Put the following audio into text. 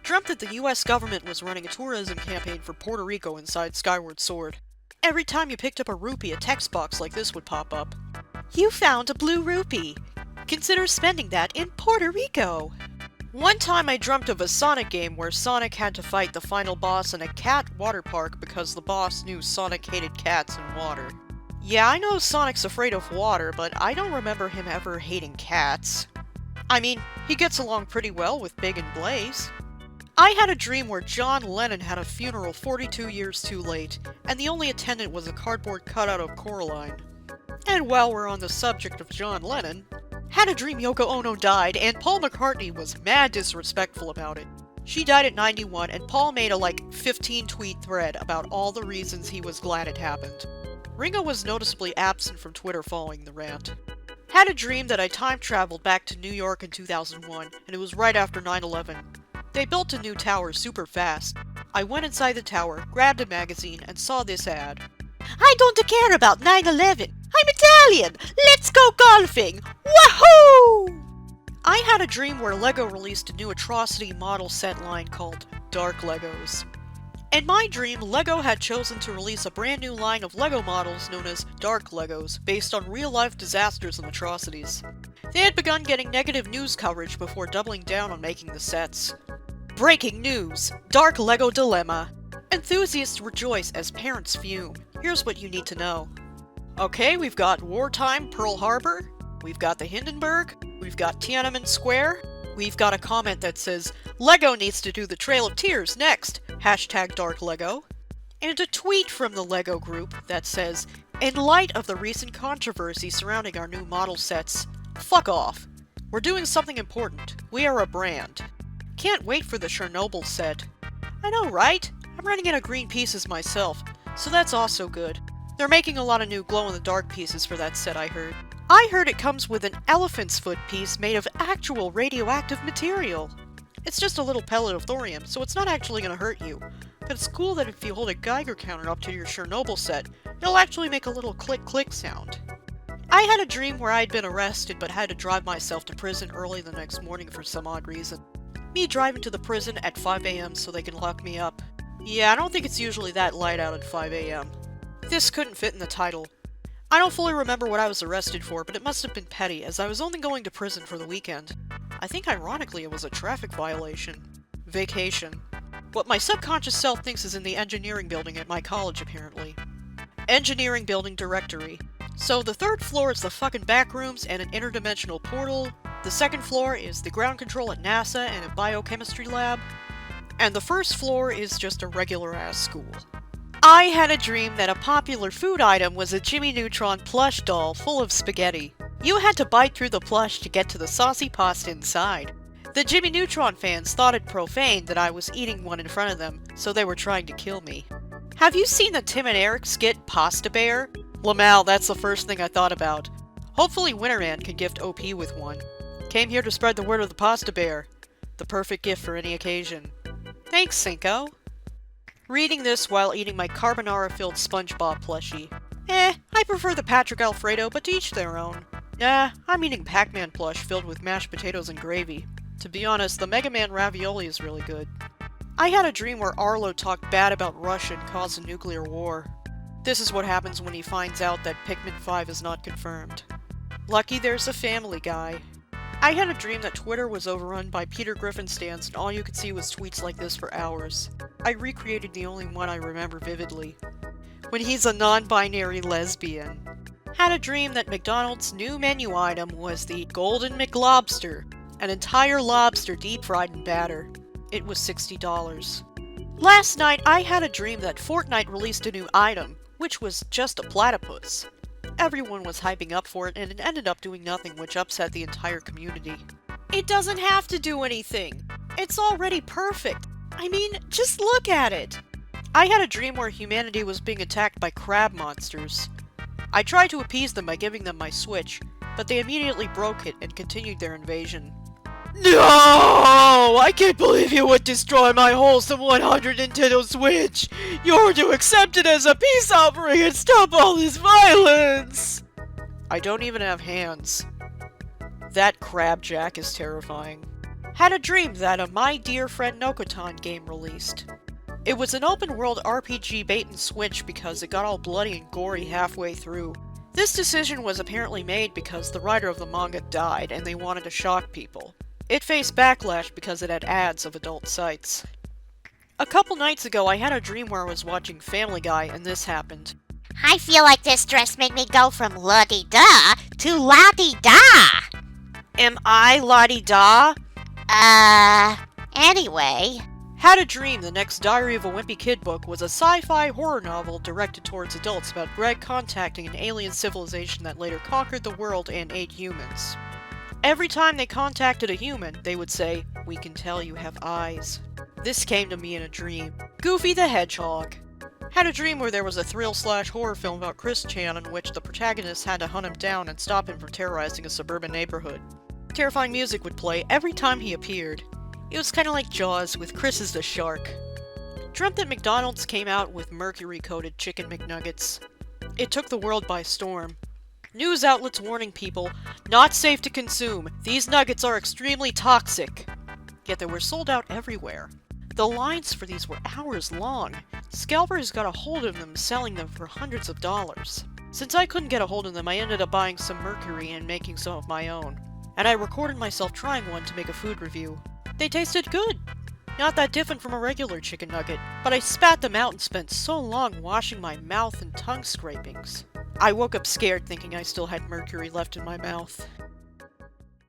Dreamt that the US government was running a tourism campaign for Puerto Rico inside Skyward Sword. Every time you picked up a rupee, a text box like this would pop up. You found a blue rupee. Consider spending that in Puerto Rico. One time I dreamt of a Sonic game where Sonic had to fight the final boss in a cat water park because the boss knew Sonic hated cats and water. Yeah, I know Sonic's afraid of water, but I don't remember him ever hating cats. I mean, he gets along pretty well with Big and Blaze. I had a dream where John Lennon had a funeral 42 years too late, and the only attendant was a cardboard cutout of Coraline. And while we're on the subject of John Lennon, had a dream Yoko Ono died, and Paul McCartney was mad disrespectful about it. She died at 91, and Paul made a 15-tweet thread about all the reasons he was glad it happened. Ringo was noticeably absent from Twitter following the rant. Had a dream that I time-traveled back to New York in 2001, and it was right after 9/11. They built a new tower super fast. I went inside the tower, grabbed a magazine, and saw this ad. I don't care about 9/11. I'm Italian! Let's go golfing! Wahoo! I had a dream where LEGO released a new atrocity model set line called Dark Legos. In my dream, LEGO had chosen to release a brand new line of LEGO models known as Dark Legos, based on real-life disasters and atrocities. They had begun getting negative news coverage before doubling down on making the sets. Breaking news! Dark Lego Dilemma! Enthusiasts rejoice as parents fume. Here's what you need to know. Okay, we've got wartime Pearl Harbor, we've got the Hindenburg, we've got Tiananmen Square, we've got a comment that says, LEGO needs to do the Trail of Tears next, #DarkLego, and a tweet from the LEGO group that says, in light of the recent controversy surrounding our new model sets, fuck off. We're doing something important. We are a brand. Can't wait for the Chernobyl set. I know, right? I'm running out of green pieces myself, so that's also good. They're making a lot of new glow-in-the-dark pieces for that set, I heard. I heard it comes with an elephant's foot piece made of actual radioactive material. It's just a little pellet of thorium, so it's not actually going to hurt you. But it's cool that if you hold a Geiger counter up to your Chernobyl set, it'll actually make a little click-click sound. I had a dream where I'd been arrested but had to drive myself to prison early the next morning for some odd reason. Me driving to the prison at 5 AM so they can lock me up. Yeah, I don't think it's usually that light out at 5 AM. This couldn't fit in the title. I don't fully remember what I was arrested for, but it must have been petty, as I was only going to prison for the weekend. I think ironically it was a traffic violation. Vacation. What my subconscious self thinks is in the engineering building at my college, apparently. Engineering building directory. So the third floor is the fucking back rooms and an interdimensional portal. The second floor is the ground control at NASA and a biochemistry lab. And the first floor is just a regular-ass school. I had a dream that a popular food item was a Jimmy Neutron plush doll full of spaghetti. You had to bite through the plush to get to the saucy pasta inside. The Jimmy Neutron fans thought it profane that I was eating one in front of them, so they were trying to kill me. Have you seen the Tim and Eric skit Pasta Bear? Lamal, that's the first thing I thought about. Hopefully Winterman can gift OP with one. Came here to spread the word of the Pasta Bear. The perfect gift for any occasion. Thanks, Cinco. Reading this while eating my carbonara-filled SpongeBob plushie. I prefer the Patrick Alfredo, but to each their own. Nah, I'm eating Pac-Man plush filled with mashed potatoes and gravy. To be honest, the Mega Man ravioli is really good. I had a dream where Arlo talked bad about Russia and caused a nuclear war. This is what happens when he finds out that Pikmin 5 is not confirmed. Lucky there's a Family Guy. I had a dream that Twitter was overrun by Peter Griffin stans and all you could see was tweets like this for hours. I recreated the only one I remember vividly. When he's a non-binary lesbian. Had a dream that McDonald's new menu item was the Golden McLobster, an entire lobster deep-fried in batter. It was $60. Last night I had a dream that Fortnite released a new item, which was just a platypus. Everyone was hyping up for it, and it ended up doing nothing, which upset the entire community. It doesn't have to do anything! It's already perfect! I mean, just look at it! I had a dream where humanity was being attacked by crab monsters. I tried to appease them by giving them my Switch, but they immediately broke it and continued their invasion. No! I can't believe you would destroy my wholesome 100 Nintendo Switch! You're to accept it as a peace offering and stop all this violence! I don't even have hands. That crab jack is terrifying. Had a dream that a My Dear Friend Nokotan game released. It was an open-world RPG bait and switch because it got all bloody and gory halfway through. This decision was apparently made because the writer of the manga died and they wanted to shock people. It faced backlash because it had ads of adult sites. A couple nights ago, I had a dream where I was watching Family Guy and this happened. I feel like this dress made me go from la-di-da to la-di-da. Am I la-di-da? Anyway. Had a dream the next Diary of a Wimpy Kid book was a sci-fi horror novel directed towards adults about Greg contacting an alien civilization that later conquered the world and ate humans. Every time they contacted a human, they would say, "We can tell you have eyes." This came to me in a dream. Goofy the Hedgehog. Had a dream where there was a thrill/horror film about Chris Chan in which the protagonist had to hunt him down and stop him from terrorizing a suburban neighborhood. Terrifying music would play every time he appeared. It was kinda like Jaws, with Chris as the shark. Dreamt that McDonald's came out with mercury-coated chicken McNuggets. It took the world by storm. News outlets warning people, not safe to consume, these nuggets are extremely toxic. Yet they were sold out everywhere. The lines for these were hours long. Scalpers got a hold of them, selling them for hundreds of dollars. Since I couldn't get a hold of them, I ended up buying some mercury and making some of my own. And I recorded myself trying one to make a food review. They tasted good! Not that different from a regular chicken nugget, but I spat them out and spent so long washing my mouth and tongue scrapings. I woke up scared thinking I still had mercury left in my mouth.